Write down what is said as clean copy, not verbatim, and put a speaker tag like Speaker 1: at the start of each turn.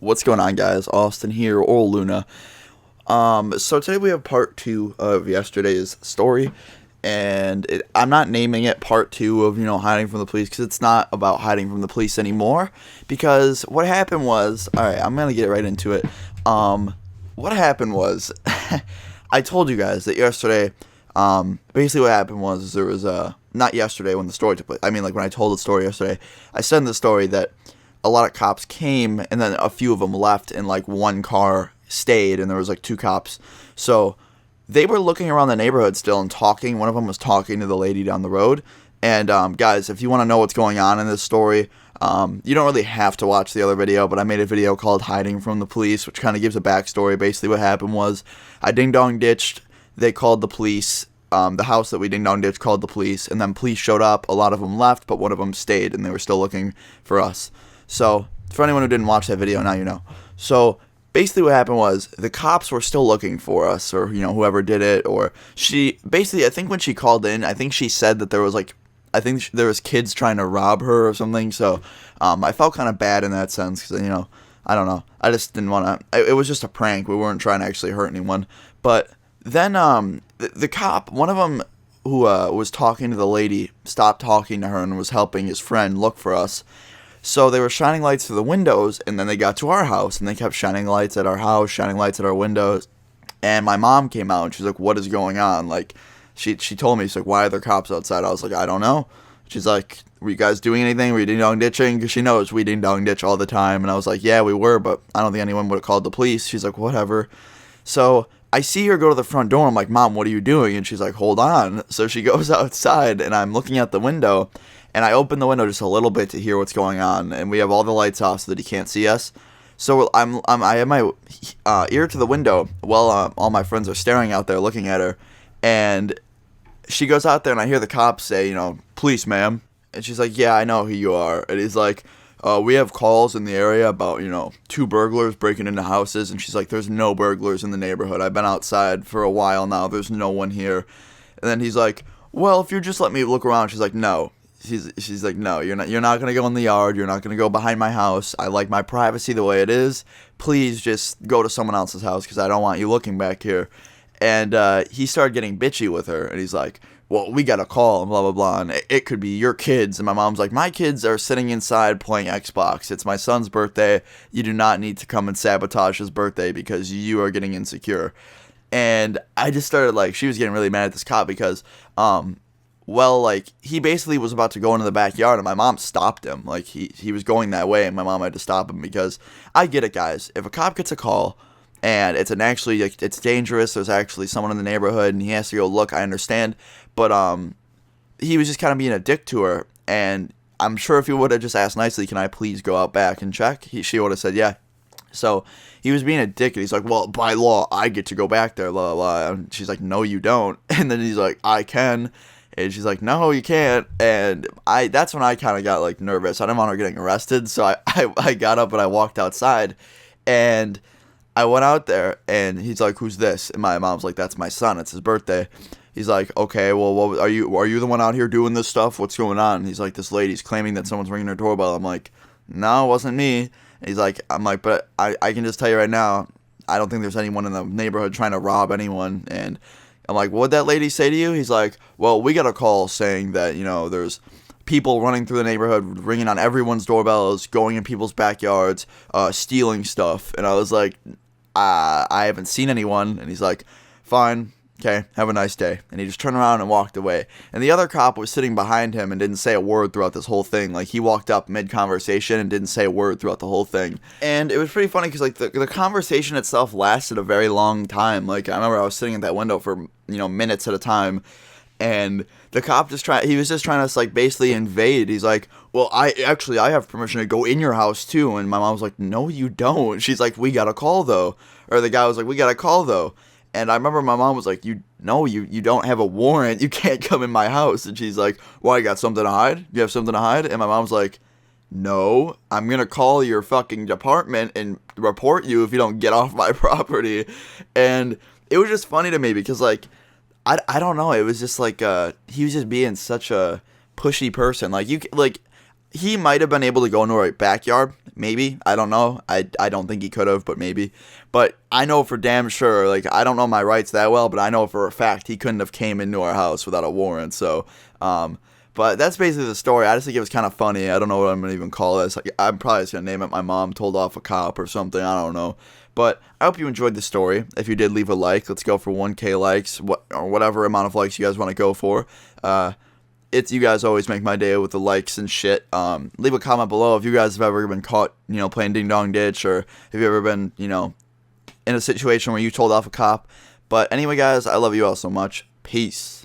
Speaker 1: What's going on, guys? Austin here, or Luna. So today we have part two of yesterday's story, and I'm not naming it part two of, hiding from the police, because it's not about hiding from the police anymore, because what happened was, alright, I'm gonna get right into it. What happened was, I told you guys that yesterday, basically what happened was, there was, not yesterday when the story took place, like when I told the story yesterday, I said in the story that a lot of cops came, and then a few of them left, and like one car stayed, and there was like two cops. So they were looking around the neighborhood still and talking. One of them was talking to the lady down the road. And guys, if you want to know what's going on in this story, you don't really have to watch the other video, but I made a video called Hiding from the Police, which kind of gives a backstory. Basically what happened was I ding-dong ditched, they called the police. The house that we ding-dong ditched called the police, and then police showed up. A lot of them left, but one of them stayed, and they were still looking for us. So, for anyone who didn't watch that video, now you know. So, basically what happened was, the cops were still looking for us, or, whoever did it, or basically, I think when she called in, I think she said that there was, there was kids trying to rob her or something, so, I felt kind of bad in that sense, because, I don't know, I just didn't want to, it was just a prank, we weren't trying to actually hurt anyone, but then, the cop, one of them who, was talking to the lady, stopped talking to her and was helping his friend look for us. So they were shining lights through the windows, and then they got to our house, and they kept shining lights at our house, shining lights at our windows. And my mom came out, and she's like, "What is going on?" Like, she told me, she's like, "Why are there cops outside?" I was like, "I don't know." She's like, "Were you guys doing anything? Were you ding-dong ditching?" Because she knows we ding-dong ditch all the time. And I was like, "Yeah, we were, but I don't think anyone would have called the police." She's like, "Whatever." So I see her go to the front door. I'm like, "Mom, what are you doing?" And she's like, "Hold on." So she goes outside, and I'm looking out the window. And I open the window just a little bit to hear what's going on, and we have all the lights off so that he can't see us. So I have my ear to the window while all my friends are staring out there looking at her, and she goes out there, and I hear the cops say, "Police, ma'am," and she's like, "Yeah, I know who you are," and he's like, "We have calls in the area about, two burglars breaking into houses," and she's like, "There's no burglars in the neighborhood. I've been outside for a while now. There's no one here." And then he's like, "Well, if you just let me look around," she's like, "No." She's like, "No, you're not gonna go in the yard. You're not gonna go behind my house. I like my privacy the way it is. Please just go to someone else's house, because I don't want you looking back here." And he started getting bitchy with her, and he's like, "Well, we got a call, and blah blah blah, and it could be your kids." And my mom's like, "My kids are sitting inside playing Xbox. It's my son's birthday. You do not need to come and sabotage his birthday because you are getting insecure." And I just started, she was getting really mad at this cop because he basically was about to go into the backyard, and my mom stopped him. He was going that way, and my mom had to stop him, because I get it, guys. If a cop gets a call, and it's it's dangerous, there's actually someone in the neighborhood, and he has to go look, I understand. But, he was just kind of being a dick to her, and I'm sure if he would have just asked nicely, "Can I please go out back and check?" She would have said, "Yeah." So, he was being a dick, and he's like, "Well, by law, I get to go back there, blah, blah, blah." And she's like, "No, you don't." And then he's like, "I can." And she's like, "No, you can't." And that's when I kind of got nervous. I didn't want her getting arrested. So I got up and I walked outside, and I went out there, and he's like, "Who's this?" And my mom's like, "That's my son. It's his birthday." He's like, "Okay, well, are you the one out here doing this stuff? What's going on?" And he's like, "This lady's claiming that someone's ringing her doorbell." I'm like, "No, it wasn't me." And he's like, "But I can just tell you right now, I don't think there's anyone in the neighborhood trying to rob anyone." And I'm like, "What'd that lady say to you?" He's like, "Well, we got a call saying that, there's people running through the neighborhood, ringing on everyone's doorbells, going in people's backyards, stealing stuff." And I was like, I haven't seen anyone." And he's like, "Fine. Okay, have a nice day." And he just turned around and walked away. And the other cop was sitting behind him and didn't say a word throughout this whole thing. He walked up mid-conversation and didn't say a word throughout the whole thing. And it was pretty funny because, the conversation itself lasted a very long time. I remember I was sitting at that window for, minutes at a time. And the cop he was just trying to, basically invade. He's like, "Well, I have permission to go in your house, too." And my mom was like, "No, you don't." She's like, "We got a call, though." Or the guy was like, "We got a call, though." And I remember my mom was like, "You don't have a warrant. You can't come in my house." And she's like, "Why, you got something to hide? You have something to hide?" And my mom's like, "No, I'm going to call your fucking department and report you if you don't get off my property." And it was just funny to me because, I don't know. It was just he was just being such a pushy person. He might have been able to go into our backyard, Maybe. I don't know. I don't think he could have, but maybe. But I know for damn sure, like, I don't know my rights that well, but I know for a fact he couldn't have came into our house without a warrant. So, but that's basically the story. I just think it was kind of funny. I don't know what I'm going to even call this. Like, I'm probably just going to name it My Mom Told Off a Cop or something. I don't know. But I hope you enjoyed the story. If you did, leave a like. Let's go for 1K likes, or whatever amount of likes you guys want to go for. You guys always make my day with the likes and shit. Leave a comment below if you guys have ever been caught, playing Ding Dong Ditch, or have you ever been, in a situation where you told off a cop. But anyway, guys, I love you all so much. Peace.